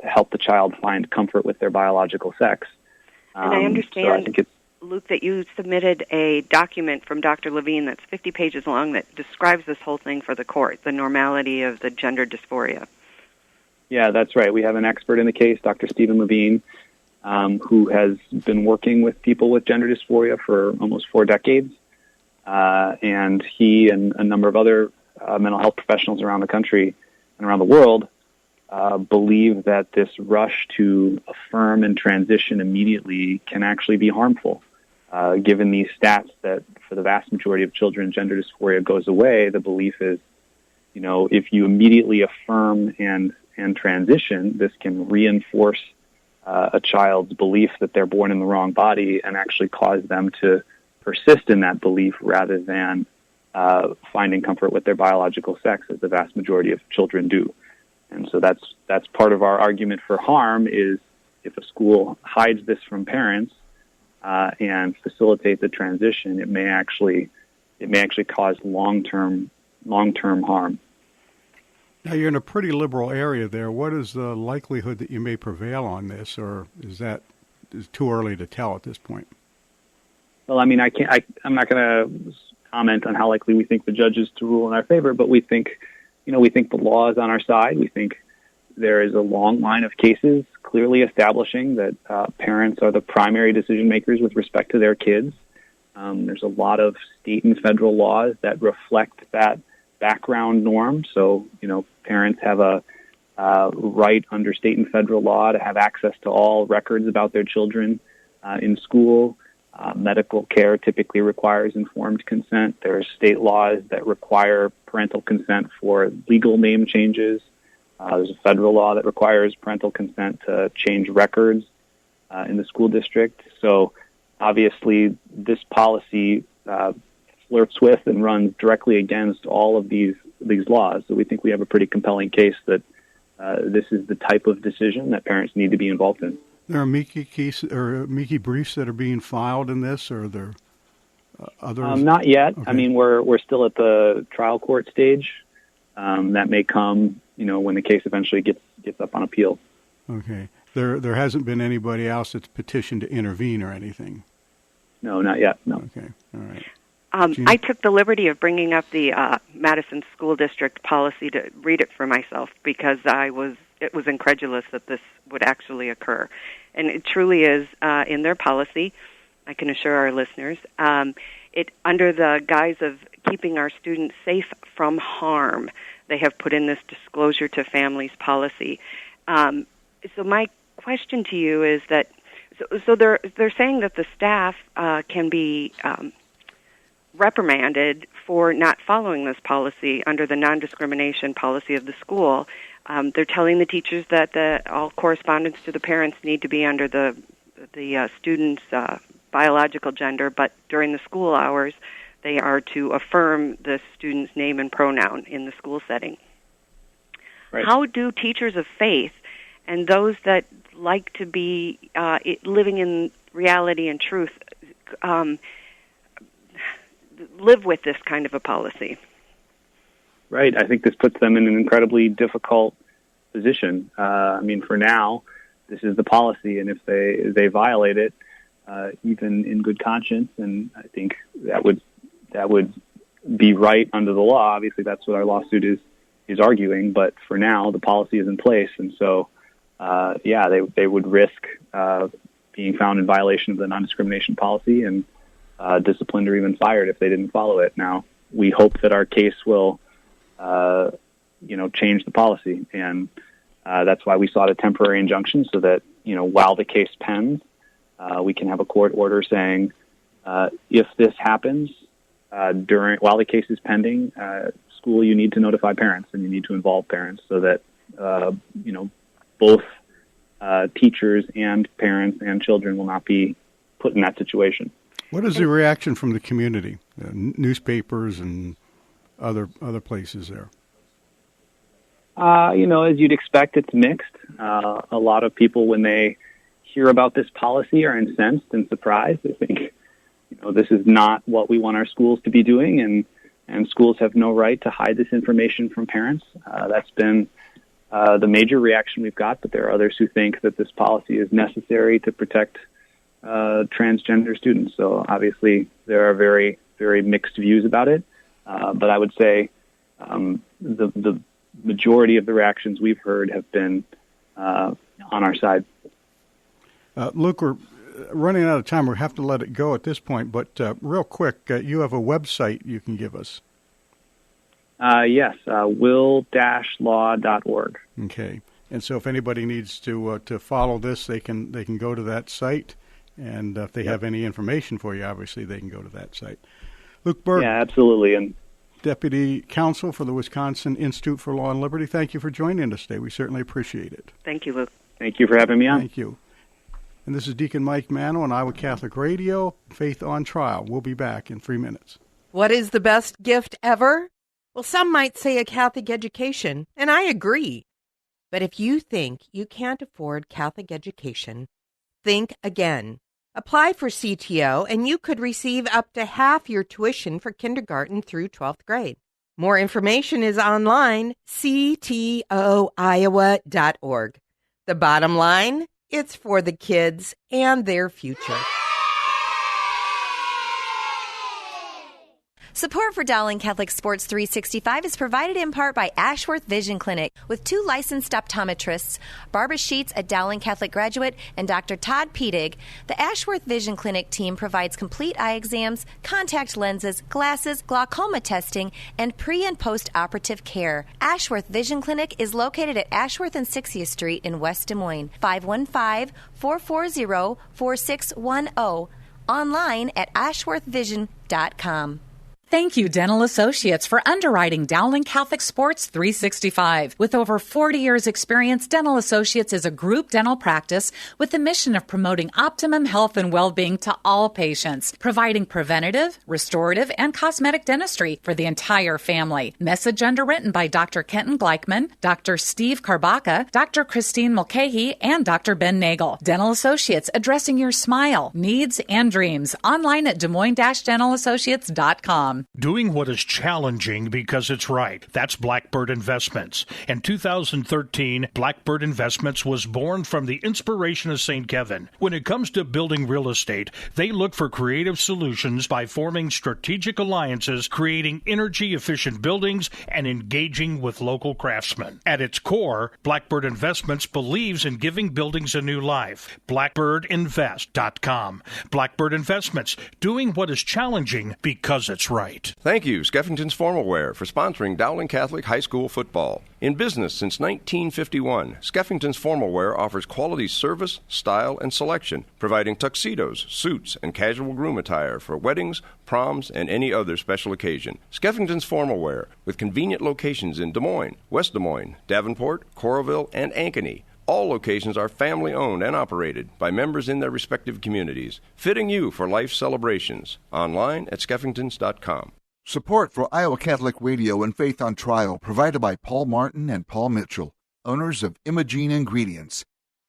help the child find comfort with their biological sex. And I understand, so I think Luke, that you submitted a document from Dr. Levine that's 50 pages long that describes this whole thing for the court, the normality of the gender dysphoria. Yeah, that's right. We have an expert in the case, Dr. Stephen Levine, who has been working with people with gender dysphoria for almost 4 decades. And he and a number of other mental health professionals around the country and around the world believe that this rush to affirm and transition immediately can actually be harmful. Given these stats that for the vast majority of children, gender dysphoria goes away, the belief is, if you immediately affirm and transition, this can reinforce a child's belief that they're born in the wrong body and actually cause them to persist in that belief rather than finding comfort with their biological sex, as the vast majority of children do. And so that's part of our argument for harm, is if a school hides this from parents and facilitate the transition, it may actually cause long-term harm. Now, you're in a pretty liberal area there. What is the likelihood that you may prevail on this, or is too early to tell at this point? Well, I mean, I'm not going to comment on how likely we think the judges to rule in our favor, but we think the law is on our side. We think there is a long line of cases clearly establishing that parents are the primary decision makers with respect to their kids. There's a lot of state and federal laws that reflect that background norm. So, parents have a right under state and federal law to have access to all records about their children in school. Medical care typically requires informed consent. There are state laws that require parental consent for legal name changes. There's a federal law that requires parental consent to change records in the school district. So obviously this policy flirts with and runs directly against all of these laws. So we think we have a pretty compelling case that this is the type of decision that parents need to be involved in. There are amici briefs that are being filed in this, or are there others? Not yet. Okay. I mean, we're still at the trial court stage. That may come, when the case eventually gets up on appeal. Okay. There hasn't been anybody else that's petitioned to intervene or anything? No, not yet. No. Okay. All right. I took the liberty of bringing up the Madison School District policy to read it for myself because it was incredulous that this would actually occur. And it truly is in their policy, I can assure our listeners. It under the guise of keeping our students safe from harm, they have put in this disclosure to families policy. So my question to you is that, so they're saying that the staff can be reprimanded for not following this policy under the non-discrimination policy of the school. They're telling the teachers that all correspondence to the parents need to be under the student's biological gender, but during the school hours, they are to affirm the student's name and pronoun in the school setting. Right. How do teachers of faith and those that like to be living in reality and truth live with this kind of a policy? Right. I think this puts them in an incredibly difficult position. For now, this is the policy, and if they violate it, even in good conscience, and I think that would be right under the law. Obviously, that's what our lawsuit is arguing. But for now, the policy is in place, and so they would risk being found in violation of the non-discrimination policy and disciplined or even fired if they didn't follow it. Now, we hope that our case will change the policy, and that's why we sought a temporary injunction so that while the case pens, we can have a court order saying if this happens while the case is pending, school, you need to notify parents and you need to involve parents so that, both teachers and parents and children will not be put in that situation. What is the reaction from the community, newspapers and other places there? As you'd expect, it's mixed. A lot of people, when they hear about this policy, are incensed and surprised. They think, this is not what we want our schools to be doing, and schools have no right to hide this information from parents. That's been the major reaction we've got, but there are others who think that this policy is necessary to protect transgender students. So obviously there are very, very mixed views about it. But I would say the majority of the reactions we've heard have been on our side. Luke, we're running out of time. We'll have to let it go at this point. But real quick, you have a website you can give us. Yes, will-law.org. Okay. And so if anybody needs to follow this, they can go to that site. And if they have any information for you, obviously, they can go to that site. Luke Berg. Yeah, absolutely. And Deputy Counsel for the Wisconsin Institute for Law and Liberty, thank you for joining us today. We certainly appreciate it. Thank you, Luke. Thank you for having me on. Thank you. And this is Deacon Mike Mano on Iowa Catholic Radio, Faith on Trial. We'll be back in 3 minutes. What is the best gift ever? Well, some might say a Catholic education, and I agree. But if you think you can't afford Catholic education, think again. Apply for CTO, and you could receive up to half your tuition for kindergarten through 12th grade. More information is online, ctoiowa.org. The bottom line, it's for the kids and their future. Support for Dowling Catholic Sports 365 is provided in part by Ashworth Vision Clinic with 2 licensed optometrists, Barbara Sheets, a Dowling Catholic graduate, and Dr. Todd Pedig. The Ashworth Vision Clinic team provides complete eye exams, contact lenses, glasses, glaucoma testing, and pre- and post-operative care. Ashworth Vision Clinic is located at Ashworth and 60th Street in West Des Moines, 515-440-4610, online at ashworthvision.com. Thank you, Dental Associates, for underwriting Dowling Catholic Sports 365. With over 40 years' experience, Dental Associates is a group dental practice with the mission of promoting optimum health and well-being to all patients, providing preventative, restorative, and cosmetic dentistry for the entire family. Message underwritten by Dr. Kenton Gleichman, Dr. Steve Karbaka, Dr. Christine Mulcahy, and Dr. Ben Nagel. Dental Associates, addressing your smile, needs, and dreams. Online at DesMoines-DentalAssociates.com. Doing what is challenging because it's right. That's Blackbird Investments. In 2013, Blackbird Investments was born from the inspiration of St. Kevin. When it comes to building real estate, they look for creative solutions by forming strategic alliances, creating energy-efficient buildings, and engaging with local craftsmen. At its core, Blackbird Investments believes in giving buildings a new life. BlackbirdInvest.com. Blackbird Investments, doing what is challenging because it's right. Thank you, Skeffington's Formal Wear, for sponsoring Dowling Catholic High School football. In business since 1951, Skeffington's Formal Wear offers quality service, style, and selection, providing tuxedos, suits, and casual groom attire for weddings, proms, and any other special occasion. Skeffington's Formal Wear, with convenient locations in Des Moines, West Des Moines, Davenport, Coralville, and Ankeny. All locations are family-owned and operated by members in their respective communities, fitting you for life celebrations. Online at skeffingtons.com. Support for Iowa Catholic Radio and Faith on Trial provided by Paul Martin and Paul Mitchell, owners of Imogene Ingredients.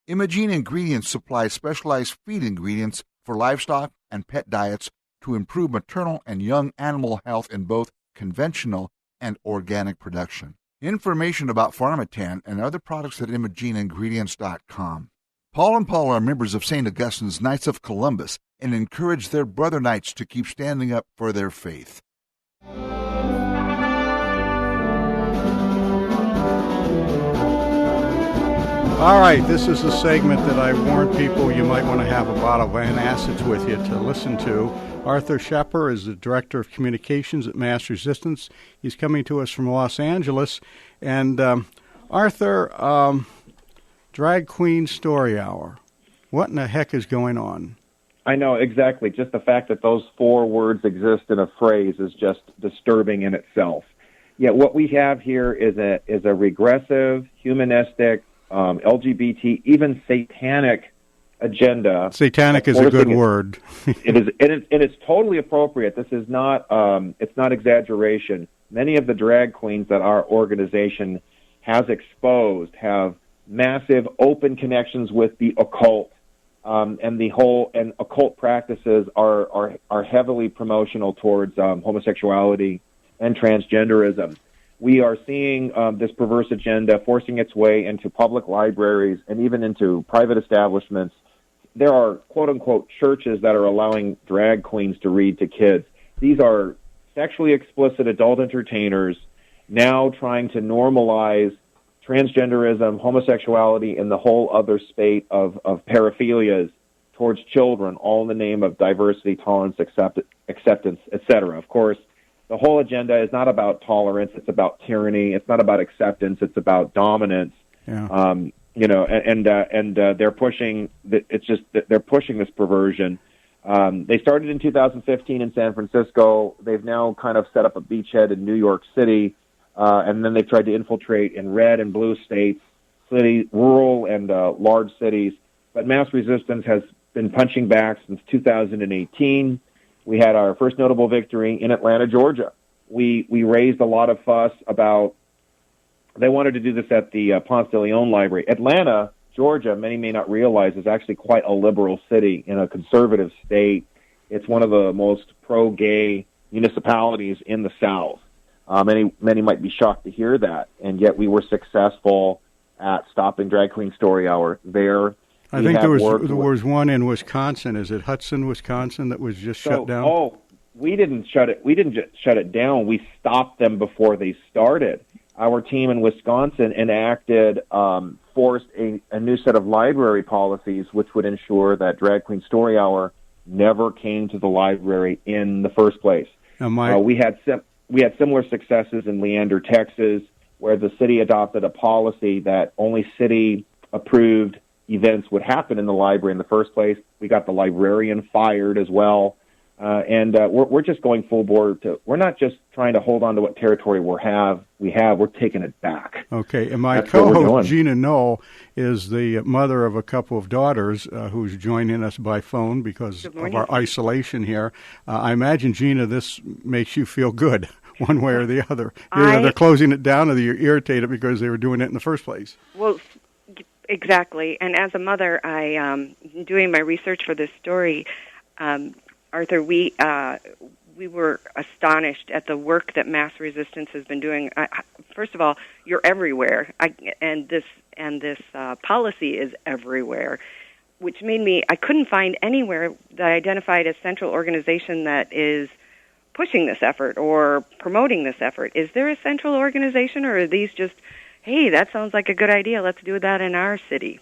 Imogene Ingredients supplies specialized feed ingredients for livestock and pet diets to improve maternal and young animal health in both conventional and organic production. Information about Pharmatan and other products at ImogeneIngredients.com. Paul and Paul are members of St. Augustine's Knights of Columbus and encourage their brother knights to keep standing up for their faith. All right, this is a segment that I warned people you might want to have a bottle of antacids with you to listen to. Arthur Schaper is the Director of Communications at Mass Resistance. He's coming to us from Los Angeles. And Arthur, Drag Queen Story Hour. What in the heck is going on? I know, exactly. Just the fact that those 4 words exist in a phrase is just disturbing in itself. what we have here is a regressive, humanistic, LGBT, even satanic agenda. Satanic is a good word. It is, and it's totally appropriate. This is not it's not exaggeration. Many of the drag queens that our organization has exposed have massive open connections with the occult, and occult practices are heavily promotional towards homosexuality and transgenderism. We are seeing this perverse agenda forcing its way into public libraries and even into private establishments. There are quote-unquote churches that are allowing drag queens to read to kids. These are sexually explicit adult entertainers now trying to normalize transgenderism, homosexuality, and the whole other spate of paraphilias towards children, all in the name of diversity, tolerance, acceptance, etc. Of course, the whole agenda is not about tolerance. It's about tyranny. It's not about acceptance. It's about dominance. Yeah. They're pushing. It's just that they're pushing this perversion. They started in 2015 in San Francisco. They've now kind of set up a beachhead in New York City, and then they've tried to infiltrate in red and blue states, rural and large cities. But mass resistance has been punching back since 2018. We had our first notable victory in Atlanta, Georgia. We raised a lot of fuss about. They wanted to do this at the Ponce de Leon Library. Atlanta, Georgia, many may not realize, is actually quite a liberal city in a conservative state. It's one of the most pro-gay municipalities in the South. Many might be shocked to hear that, and yet we were successful at stopping Drag Queen Story Hour there. I think there was one in Wisconsin. Is it Hudson, Wisconsin, that was just shut down? Oh, we didn't shut it. We didn't just shut it down. We stopped them before they started. Our team in Wisconsin enacted, forced a new set of library policies, which would ensure that Drag Queen Story Hour never came to the library in the first place. We had similar successes in Leander, Texas, where the city adopted a policy that only city-approved events would happen in the library in the first place. We got the librarian fired as well. We're just going full board. We're not just trying to hold on to what territory we have. We're taking it back. Okay, and my co-host, Gina Knoll, is the mother of a couple of daughters who's joining us by phone because of our isolation here. I imagine, Gina, this makes you feel good one way or the other. Either they're closing it down or you're irritated because they were doing it in the first place. Well, exactly. And as a mother, I doing my research for this story, Arthur, we were astonished at the work that mass resistance has been doing. First of all, you're everywhere, and this policy is everywhere, which made I couldn't find anywhere that identified a central organization that is pushing this effort or promoting this effort. Is there a central organization, or are these just, hey, that sounds like a good idea, let's do that in our city?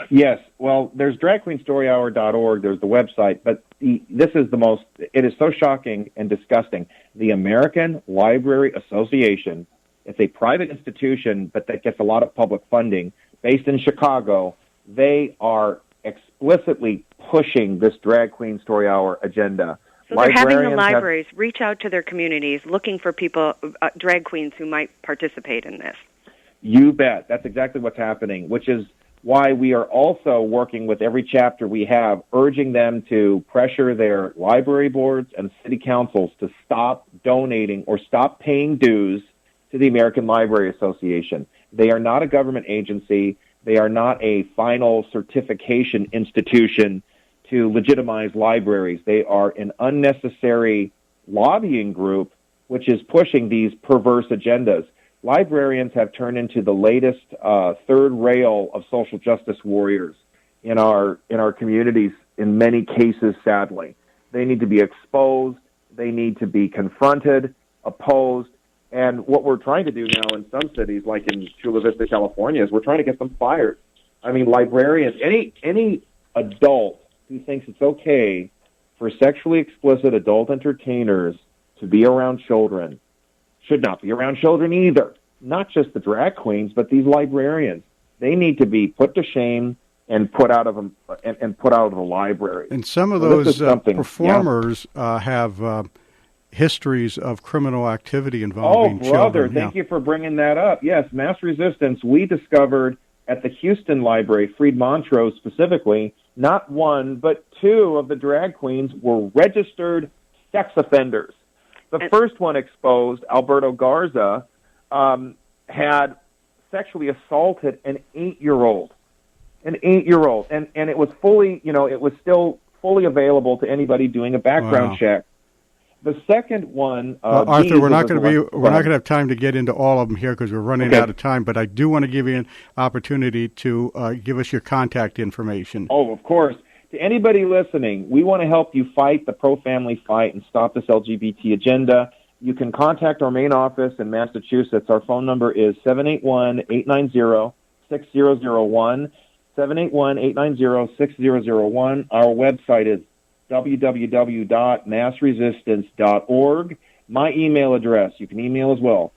Yes, well, there's dragqueenstoryhour.org, there's the website, but it is so shocking and disgusting. The American Library Association, it's a private institution, but that gets a lot of public funding, based in Chicago. They are explicitly pushing this Drag Queen Story Hour agenda. So they're having the libraries reach out to their communities, looking for people, drag queens who might participate in this. You bet. That's exactly what's happening, which is why we are also working with every chapter we have, urging them to pressure their library boards and city councils to stop donating or stop paying dues to the American Library Association. They are not a government agency. They are not a final certification institution to legitimize libraries. They are an unnecessary lobbying group which is pushing these perverse agendas. Librarians have turned into the latest third rail of social justice warriors in our communities in many cases, sadly. They need to be exposed. They need to be confronted, opposed. And what we're trying to do now in some cities, like in Chula Vista, California, is we're trying to get them fired. I mean, librarians, any adult who thinks it's okay for sexually explicit adult entertainers to be around children should not be around children either. Not just the drag queens, but these librarians. They need to be put to shame and put out of the library. And some of those performers have histories of criminal activity involving children. Oh, brother, thank you for bringing that up. Yes, mass resistance, we discovered at the Houston Library, Fried Montrose specifically, not one, but two of the drag queens were registered sex offenders. The first one exposed, Alberto Garza, had sexually assaulted an 8-year-old. And it was fully, it was still fully available to anybody doing a background check. The second one, Arthur, we're not going to have time to get into all of them here because we're running out of time. But I do want to give you an opportunity to give us your contact information. Oh, of course. To anybody listening, we want to help you fight the pro-family fight and stop this LGBT agenda. You can contact our main office in Massachusetts. Our phone number is 781-890-6001. 781-890-6001. Our website is www.massresistance.org. My email address, you can email as well,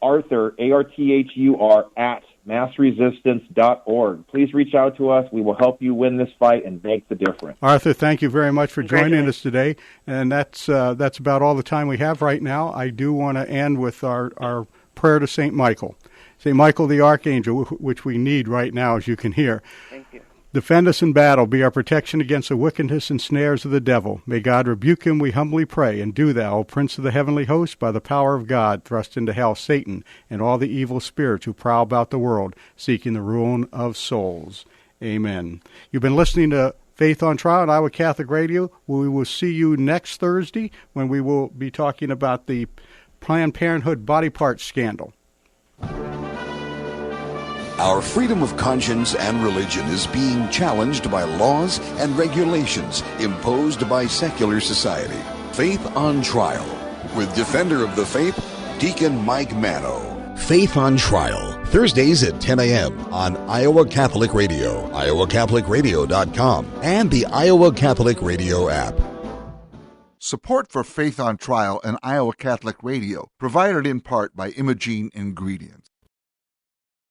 Arthur, A-R-T-H-U-R, at massresistance.org. Please reach out to us. We will help you win this fight and make the difference. Arthur, thank you very much for joining us today. And that's about all the time we have right now. I do want to end with our prayer to St. Michael. St. Michael the Archangel, which we need right now, as you can hear. Thank you. Defend us in battle, be our protection against the wickedness and snares of the devil. May God rebuke him, we humbly pray. And do thou, O Prince of the heavenly host, by the power of God, thrust into hell Satan and all the evil spirits who prowl about the world, seeking the ruin of souls. Amen. You've been listening to Faith on Trial on Iowa Catholic Radio. We will see you next Thursday when we will be talking about the Planned Parenthood body part scandal. Our freedom of conscience and religion is being challenged by laws and regulations imposed by secular society. Faith on Trial, with Defender of the Faith, Deacon Mike Mano. Faith on Trial, Thursdays at 10 a.m. on Iowa Catholic Radio, iowacatholicradio.com, and the Iowa Catholic Radio app. Support for Faith on Trial and Iowa Catholic Radio, provided in part by Imogene Ingredients.